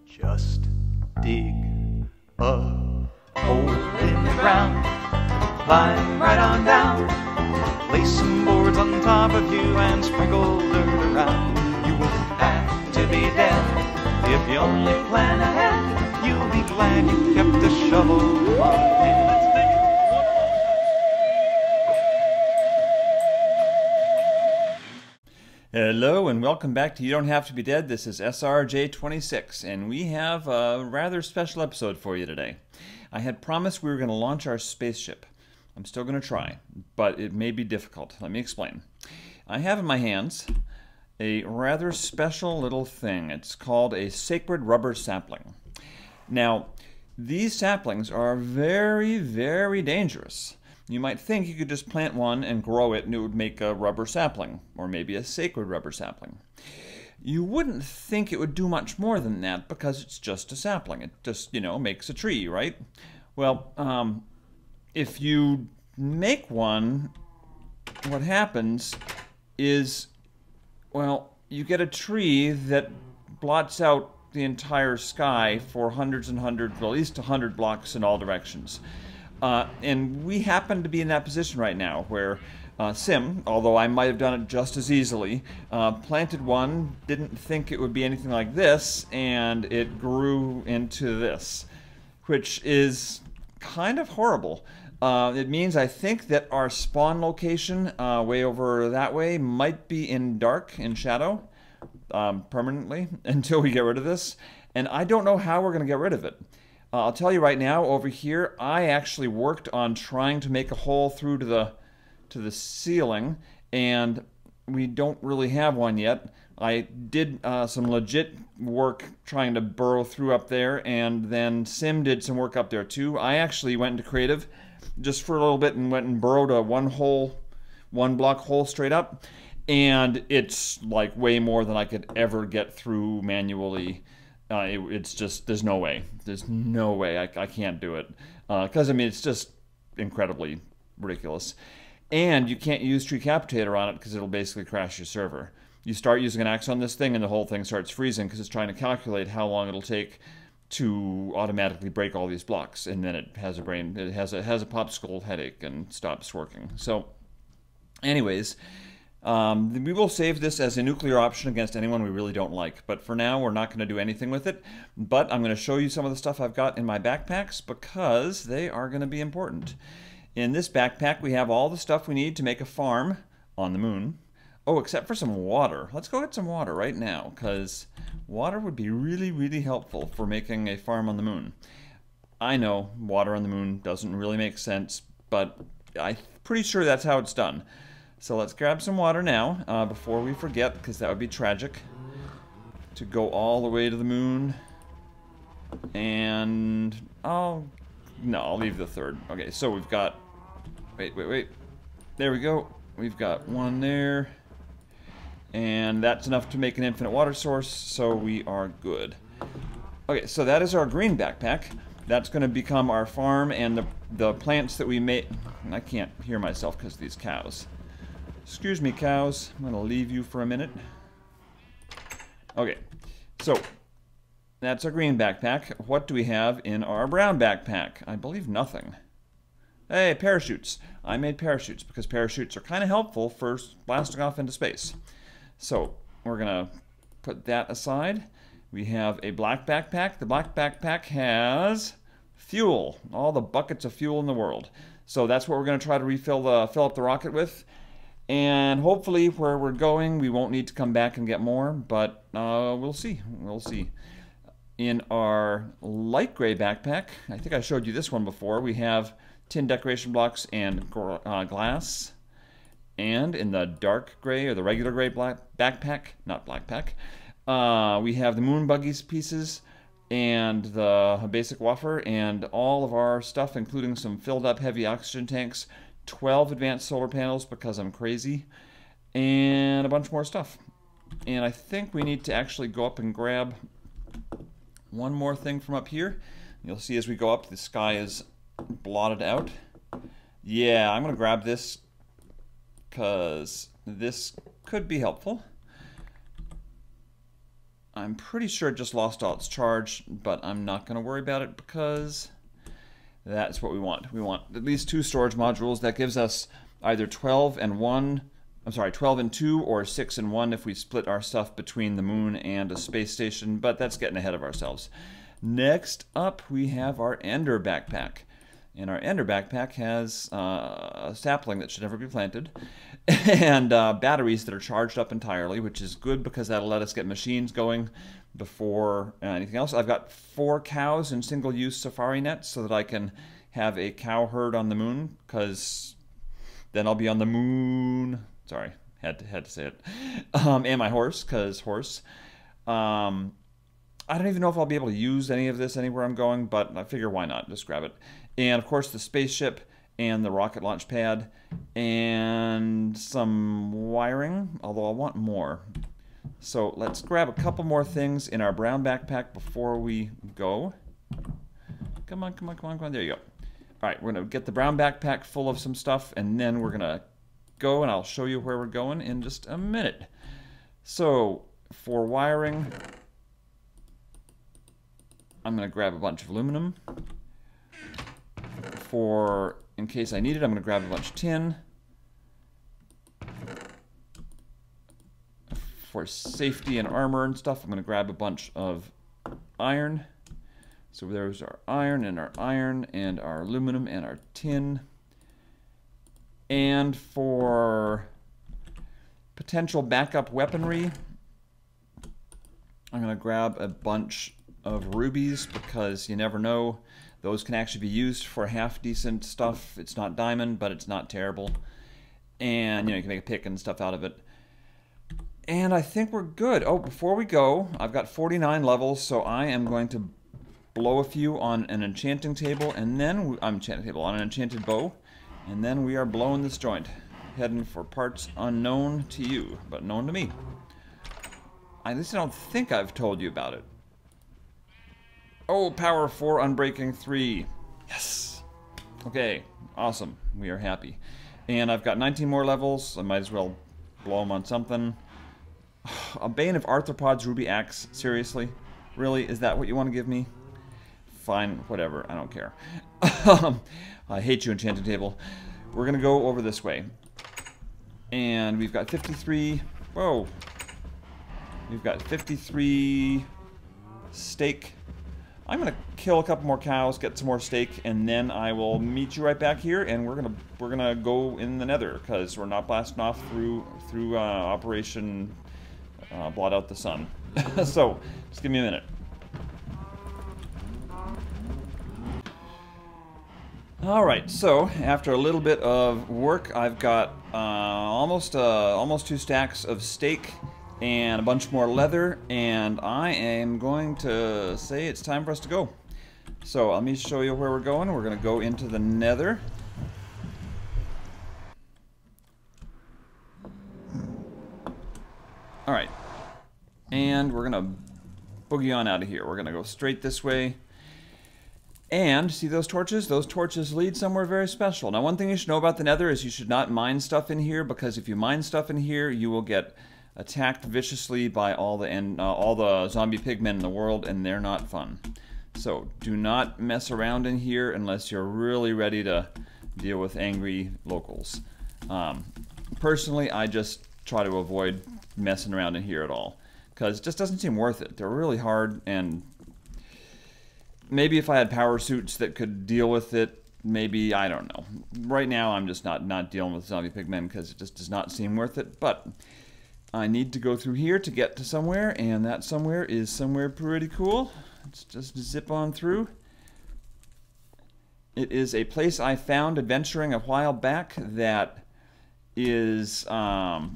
Just dig a hole in the ground, climb right on down, place some boards on top of you and sprinkle dirt around. You won't have to be dead if you only plan ahead. You'll be glad you kept a shovel on hand. Hello and welcome back to You Don't Have to Be Dead. This is s3e08 and we have a rather special episode for you today. I had promised we were going to launch our spaceship. I'm still going to try, but it may be difficult. Let me explain. I have in my hands a rather special little thing. It's called a sacred rubber sapling. Now, these saplings are very, very dangerous. You might think you could just plant one and grow it and it would make a rubber sapling, or maybe a sacred rubber sapling. You wouldn't think it would do much more than that because it's just a sapling. It just, makes a tree, right? Well, if you make one, what happens is, well, you get a tree that blots out the entire sky for hundreds and hundreds, well, at least 100 blocks in all directions. And we happen to be in that position right now where Sim, although I might have done it just as easily, planted one, didn't think it would be anything like this, and it grew into this, which is kind of horrible. It means I think that our spawn location way over that way might be in dark, in shadow, permanently, until we get rid of this. And I don't know how we're going to get rid of it. I'll tell you right now, over here, I actually worked on trying to make a hole through to the ceiling, and we don't really have one yet. I did some legit work trying to burrow through up there, and then Sim did some work up there too. I actually went into creative just for a little bit and went and burrowed a one block hole straight up, and it's like way more than I could ever get through manually. It's just, there's no way. There's no way. I can't do it. Because, it's just incredibly ridiculous. And you can't use TreeCapitator on it because it'll basically crash your server. You start using an axe on this thing and the whole thing starts freezing because it's trying to calculate how long it'll take to automatically break all these blocks. And then it has a popsicle headache and stops working. So, anyways, we will save this as a nuclear option against anyone we really don't like. But for now, we're not going to do anything with it. But I'm going to show you some of the stuff I've got in my backpacks because they are going to be important. In this backpack, we have all the stuff we need to make a farm on the moon. Oh, except for some water. Let's go get some water right now because water would be really, really helpful for making a farm on the moon. I know water on the moon doesn't really make sense, but I'm pretty sure that's how it's done. So let's grab some water now, before we forget, because that would be tragic, to go all the way to the moon. And, I'll leave the third. Okay, so we've got, wait. There we go. We've got one there. And that's enough to make an infinite water source, so we are good. Okay, so that is our green backpack. That's going to become our farm, and the plants that we made. I can't hear myself because of these cows. Excuse me, cows. I'm going to leave you for a minute. Okay, so that's our green backpack. What do we have in our brown backpack? I believe nothing. Hey, parachutes. I made parachutes because parachutes are kind of helpful for blasting off into space. So we're going to put that aside. We have a black backpack. The black backpack has fuel, all the buckets of fuel in the world. So that's what we're going to try to fill up the rocket with. And hopefully where we're going, we won't need to come back and get more, but we'll see. We'll see. In our light gray backpack, I think I showed you this one before, we have tin decoration blocks and glass. And in the dark gray, or the regular gray backpack, not black pack, we have the moon buggies pieces and the basic woofer and all of our stuff, including some filled up heavy oxygen tanks, 12 advanced solar panels because I'm crazy, and a bunch more stuff. And I think we need to actually go up and grab one more thing from up here. You'll see as we go up, the sky is blotted out. Yeah, I'm going to grab this because this could be helpful. I'm pretty sure it just lost all its charge, but I'm not going to worry about it because that's what we want. We want at least 2 storage modules. That gives us either 12 and 1, I'm sorry, 12 and 2 or 6 and 1 if we split our stuff between the moon and a space station, but that's getting ahead of ourselves. Next up, we have our Ender backpack. And our Ender backpack has a sapling that should never be planted, and batteries that are charged up entirely, which is good because that'll let us get machines going before anything else. I've got 4 cows in single-use safari nets so that I can have a cow herd on the moon, because then I'll be on the moon. Sorry, had to say it. And my horse, because horse. I don't even know if I'll be able to use any of this anywhere I'm going, but I figure why not? Just grab it. And of course the spaceship and the rocket launch pad and some wiring, although I want more. So let's grab a couple more things in our brown backpack before we go. Come on, come on, come on, come on. There you go. All right, we're going to get the brown backpack full of some stuff, and then we're going to go, and I'll show you where we're going in just a minute. So for wiring, I'm going to grab a bunch of aluminum. In case I need it, I'm going to grab a bunch of tin. For safety and armor and stuff, I'm going to grab a bunch of iron. So there's our iron and our aluminum and our tin. And for potential backup weaponry, I'm going to grab a bunch of rubies because you never know. Those can actually be used for half-decent stuff. It's not diamond, but it's not terrible. And, you can make a pick and stuff out of it. And I think we're good. Oh, before we go, I've got 49 levels, so I am going to blow a few on an enchanting table, and then on an enchanted bow, and then we are blowing this joint, heading for parts unknown to you, but known to me. At least I don't think I've told you about it. Oh, power 4, unbreaking 3. Yes. Okay, awesome. We are happy. And I've got 19 more levels. I might as well blow them on something. A Bane of Arthropods Ruby Axe. Seriously? Really? Is that what you want to give me? Fine, whatever. I don't care. I hate you, enchanted table. We're going to go over this way. And we've got 53... Whoa. We've got 53 steak. I'm gonna kill a couple more cows, get some more steak, and then I will meet you right back here, and we're gonna go in the Nether because we're not blasting off through Operation Blot Out the Sun. So just give me a minute. All right, so after a little bit of work, I've got almost 2 stacks of steak and a bunch more leather, and I am going to say it's time for us to go. So let me show you where we're going. We're going to go into the Nether. All right, and we're going to boogie on out of here. We're going to go straight this way. And see those torches? Those torches lead somewhere very special. Now, one thing you should know about the Nether is you should not mine stuff in here, because if you mine stuff in here, you will get attacked viciously by all the zombie pigmen in the world, and they're not fun. So do not mess around in here unless you're really ready to deal with angry locals. Personally, I just try to avoid messing around in here at all, because it just doesn't seem worth it. They're really hard, and maybe if I had power suits that could deal with it, maybe, I don't know. Right now, I'm just not dealing with zombie pigmen because it just does not seem worth it, but I need to go through here to get to somewhere, and that somewhere is somewhere pretty cool. Let's just zip on through. It is a place I found adventuring a while back that is, well,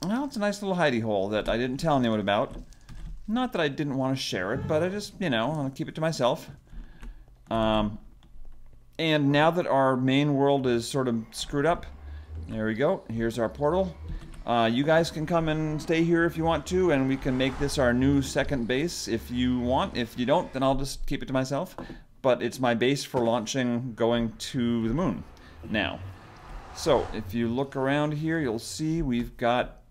it's a nice little hidey hole that I didn't tell anyone about. Not that I didn't want to share it, but I just, want to keep it to myself. And now that our main world is sort of screwed up, there we go. Here's our portal. You guys can come and stay here if you want to, and we can make this our new second base if you want. If you don't, then I'll just keep it to myself. But it's my base for launching, going to the moon now. So, if you look around here, you'll see we've got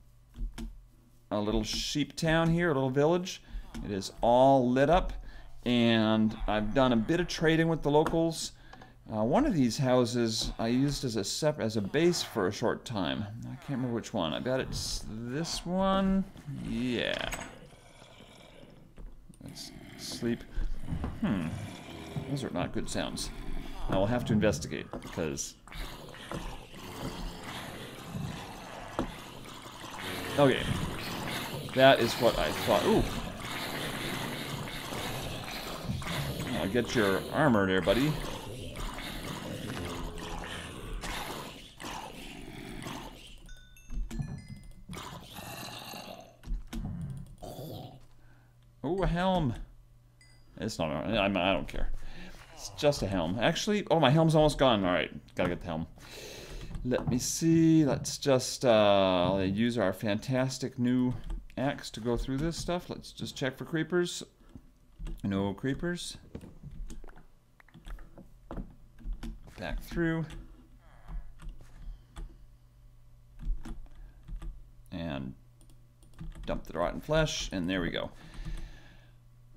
a little sheep town here, a little village. It is all lit up, and I've done a bit of trading with the locals. One of these houses I used as a base for a short time. I can't remember which one. I bet it's this one. Yeah. Let's sleep. Those are not good sounds. I will have to investigate because. Okay. That is what I thought. Ooh. I'll get your armor there, buddy. Oh, a helm. It's not. I don't care. It's just a helm. Actually, oh, my helm's almost gone. All right, gotta get the helm. Let me see. Let's just use our fantastic new axe to go through this stuff. Let's just check for creepers. No creepers. Back through. And dump the rotten flesh, and there we go.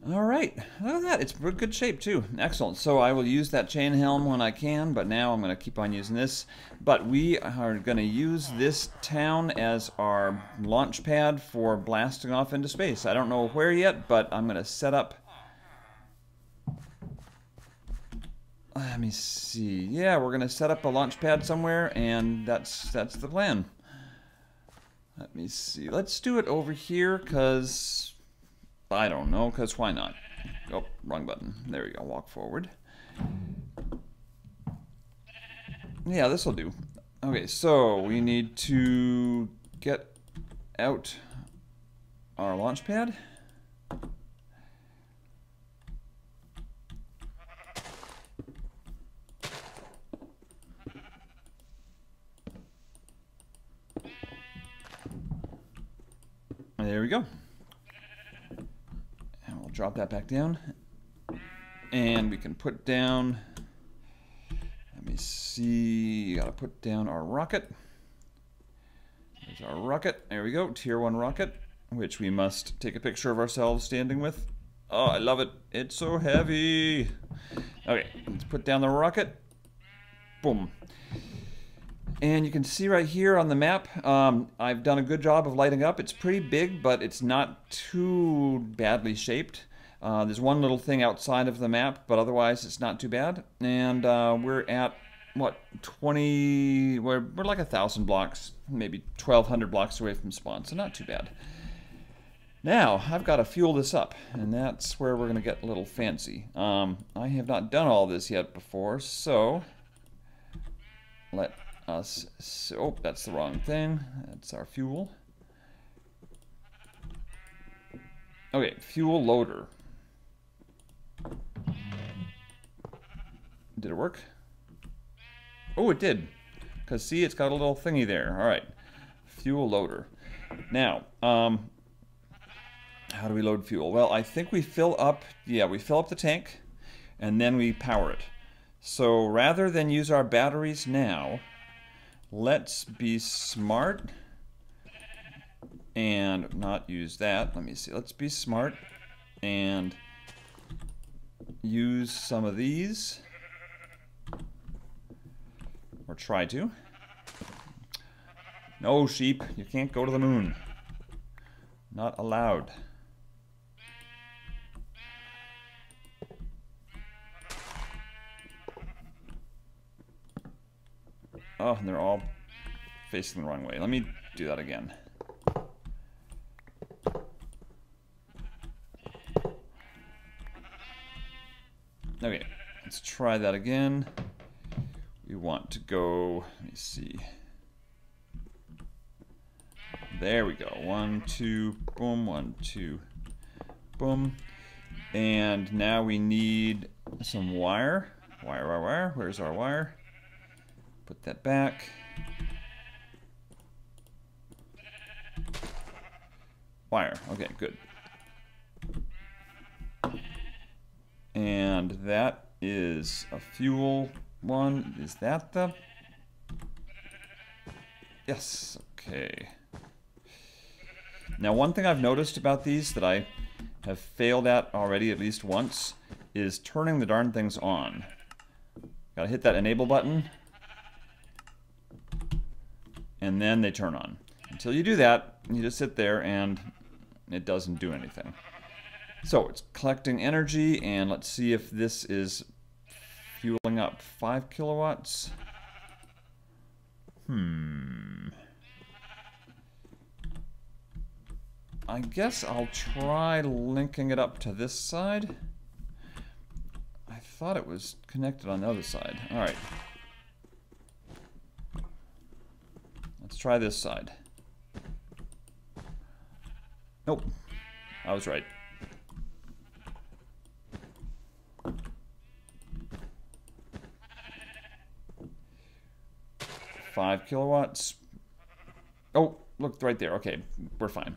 All right, look at that. It's in good shape too. Excellent. So I will use that chain helm when I can, but now I'm going to keep on using this. But we are going to use this town as our launch pad for blasting off into space. I don't know where yet, but I'm going to set up. Let me see. Yeah, we're going to set up a launch pad somewhere, and that's the plan. Let me see. Let's do it over here, because I don't know, because why not? Oh, wrong button. There we go. Walk forward. Yeah, this will do. Okay, so we need to get out our launch pad. There we go. And we'll drop that back down. And we can put down, let me see, gotta put down our rocket. There's our rocket. There we go, tier 1 rocket, which we must take a picture of ourselves standing with. Oh, I love it. It's so heavy. Okay, let's put down the rocket. Boom. And you can see right here on the map, I've done a good job of lighting up. It's pretty big, but it's not too badly shaped. There's one little thing outside of the map, but otherwise it's not too bad. And we're at, what, 20, we're like 1,000 blocks, maybe 1,200 blocks away from spawn, so not too bad. Now, I've got to fuel this up, and that's where we're going to get a little fancy. I have not done all this yet before, so let us, oh, that's the wrong thing. That's our fuel. Okay, fuel loader. Did it work? Oh, it did. Because see, it's got a little thingy there. All right, fuel loader. Now, how do we load fuel? Well, I think we fill up, yeah, we fill up the tank, and then we power it. So rather than use our batteries now, let's be smart and not use that. Let me see. Let's be smart and use some of these, or try to. No, sheep, you can't go to the moon. Not allowed. Oh, and they're all facing the wrong way. Let me do that again. Okay, let's try that again. We want to go, let me see. There we go. 1, 2, boom, 1, 2, boom. And now we need some wire. Wire. Where's our wire? Put that back. Wire. Okay, good. And that is a fuel one. Is that the... Yes. Okay. Now, one thing I've noticed about these that I have failed at already at least once is turning the darn things on. Gotta hit that enable button, and then they turn on. Until you do that, you just sit there and it doesn't do anything. So it's collecting energy, and let's see if this is fueling up. 5 kilowatts. I guess I'll try linking it up to this side. I thought it was connected on the other side. All right. Let's try this side. Nope. I was right. Five kilowatts. Oh, look right there. Okay, we're fine.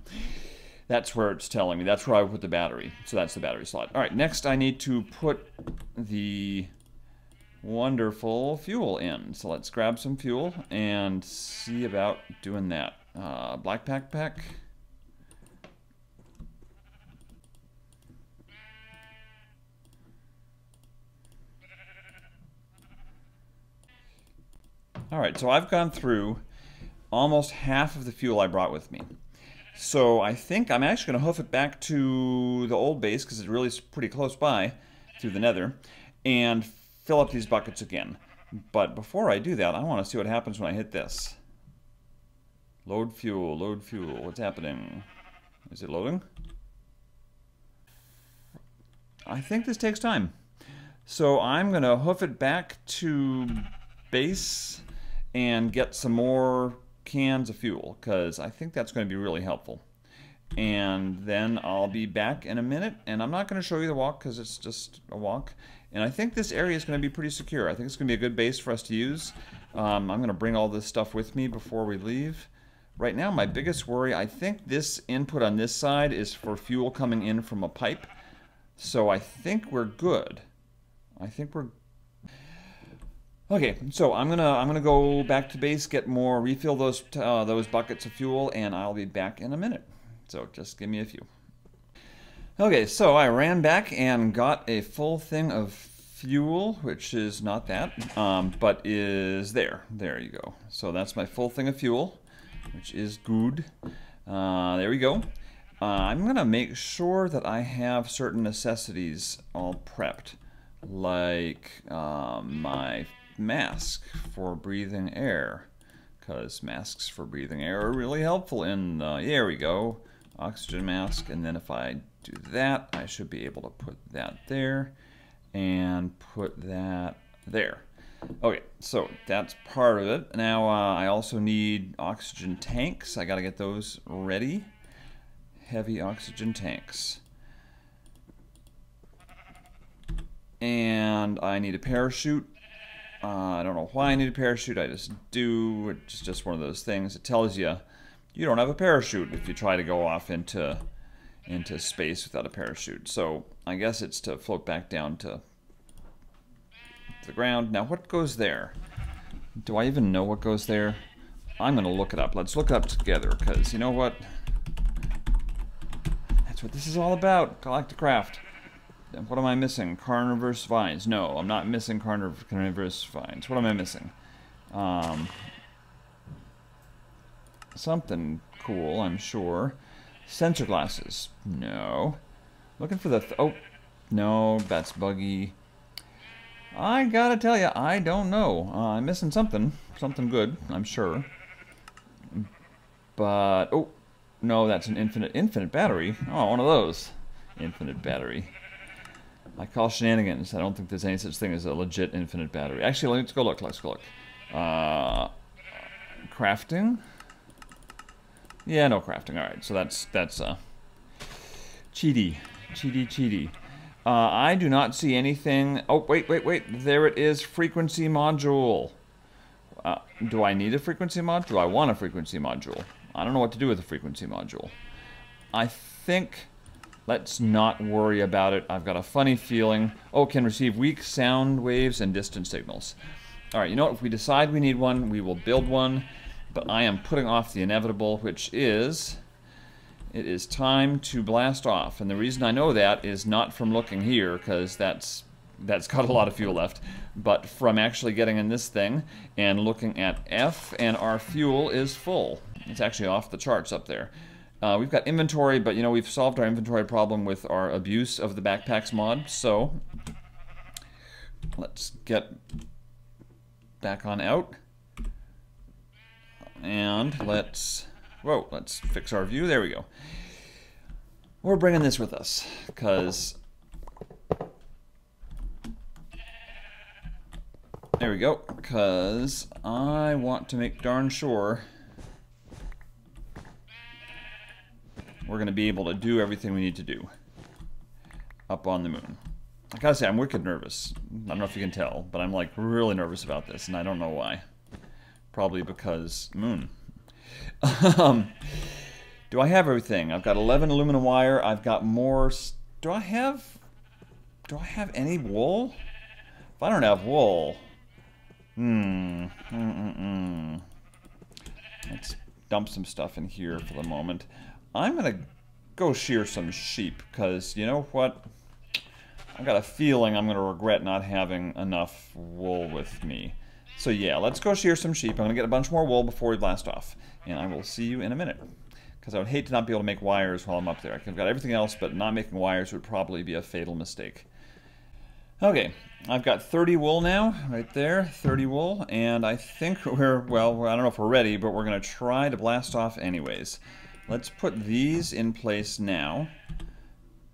That's where it's telling me. That's where I put the battery. So that's the battery slot. All right, next I need to put the wonderful fuel in. So let's grab some fuel and see about doing that. Black backpack. All right, so I've gone through almost half of the fuel I brought with me. So I think I'm actually going to hoof it back to the old base, because it's really pretty close by, through the nether, and fill up these buckets again. But before I do that, I want to see what happens when I hit this. Load fuel, load fuel. What's happening? Is it loading? I think this takes time. So I'm going to hoof it back to base and get some more cans of fuel, because I think that's going to be really helpful. And then I'll be back in a minute, and I'm not going to show you the walk because it's just a walk. And I think this area is going to be pretty secure. I think it's going to be a good base for us to use. I'm going to bring all this stuff with me before we leave. Right now, my biggest worry, I think this input on this side is for fuel coming in from a pipe. So I think we're good. I think we're okay. So I'm gonna go back to base, get more, refill those buckets of fuel, and I'll be back in a minute. So just give me a few. Okay, so I ran back and got a full thing of fuel, which is not that, but is there. There you go. So that's my full thing of fuel, which is good. There we go. I'm gonna make sure that I have certain necessities all prepped, like my mask for breathing air, because masks for breathing air are really helpful in there we go, oxygen mask. And then if I do that, I should be able to put that there and put that there. Okay, so that's part of it. Now I also need oxygen tanks. I gotta get those ready. Heavy oxygen tanks. And I need a parachute. I don't know why I need a parachute. I just do. It's just one of those things. It tells you you don't have a parachute if you try to go off into space without a parachute. So I guess it's to float back down to the ground. Now what goes there? Do I even know what goes there? I'm going to look it up. Let's look it up together, because you know what? That's what this is all about. Galacticraft. What am I missing? Carnivorous vines. No, I'm not missing carnivorous vines. What am I missing? Something cool, I'm sure. Sensor glasses. No. Looking for the... oh, no, that's buggy. I gotta tell you, I don't know. I'm missing something. Something good, I'm sure. But... oh, no, that's an infinite battery. Oh, one of those. Infinite battery. I call shenanigans. I don't think there's any such thing as a legit infinite battery. Actually, let's go look. Let's go look. Crafting? Yeah, no crafting. All right, so that's cheaty. I do not see anything. Oh, wait. There it is. Frequency module. Do I need a frequency module? I want a frequency module. I don't know what to do with a frequency module. I think... let's not worry about it. I've got a funny feeling. Oh, can receive weak sound waves and distant signals. All right, you know what? If we decide we need one, we will build one. But I am putting off the inevitable, which is It is time to blast off. And the reason I know that is not from looking here, because that's got a lot of fuel left, but from actually getting in this thing and looking at F, and our fuel is full. It's actually off the charts up there. We've got inventory, but you know, we've solved our inventory problem with our abuse of the backpacks mod, so let's get back on out. And let's fix our view. There we go. We're bringing this with us, because there we go, because I want to make darn sure we're going to be able to do everything we need to do up on the moon. I gotta say, I'm wicked nervous. I don't know if you can tell, but I'm like really nervous about this, and I don't know why. Probably because moon. Do I have everything? I've got 11 aluminum wire. I've got more. Do I have any wool? If I don't have wool, let's dump some stuff in here for the moment. I'm gonna go shear some sheep, because you know what? I've got a feeling I'm gonna regret not having enough wool with me. So yeah, let's go shear some sheep. I'm gonna get a bunch more wool before we blast off, and I will see you in a minute. Because I would hate to not be able to make wires while I'm up there. I've got everything else, but not making wires would probably be a fatal mistake. Okay, I've got 30 wool now, right there, 30 wool, and I think well, I don't know if we're ready, but we're gonna try to blast off anyways. Let's put these in place now,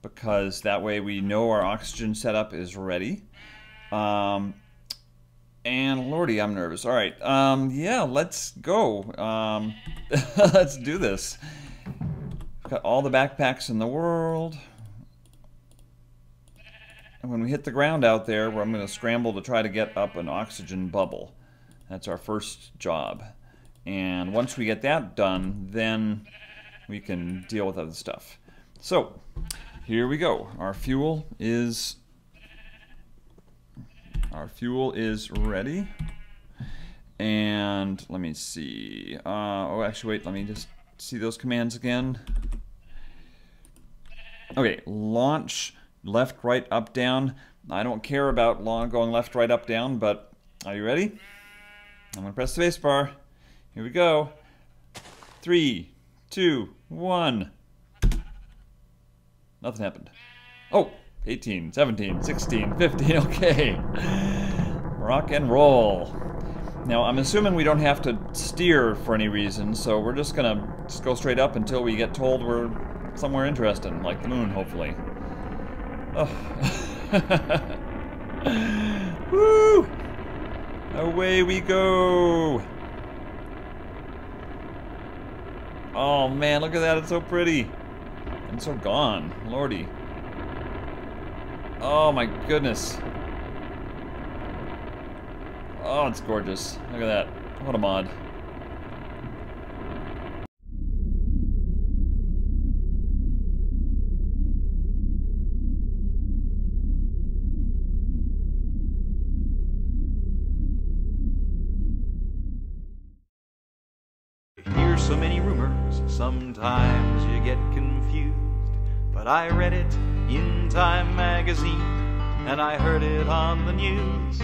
because that way we know our oxygen setup is ready. And lordy, I'm nervous. All right, yeah, let's go. Let's do this. We've got all the backpacks in the world. And when we hit the ground out there, I'm going to scramble to try to get up an oxygen bubble. That's our first job. And once we get that done, then we can deal with other stuff. So, here we go. Our fuel is ready. And let me see. Oh, actually, wait. Let me just see those commands again. Okay, launch left, right, up, down. I don't care about going left, right, up, down, but are you ready? I'm going to press the space bar. Here we go. 3, 2, 1. Nothing happened. Oh, 18, 17, 16, 15, okay. Rock and roll. Now, I'm assuming we don't have to steer for any reason, so we're just gonna go straight up until we get told we're somewhere interesting, like the moon, hopefully. Oh. Woo! Away we go! Oh man, look at that, it's so pretty. And so gone, lordy. Oh my goodness. Oh, it's gorgeous. Look at that. What a mod. Hear so many rumors, sometimes you get confused. But I read it in Time magazine, and I heard it on the news.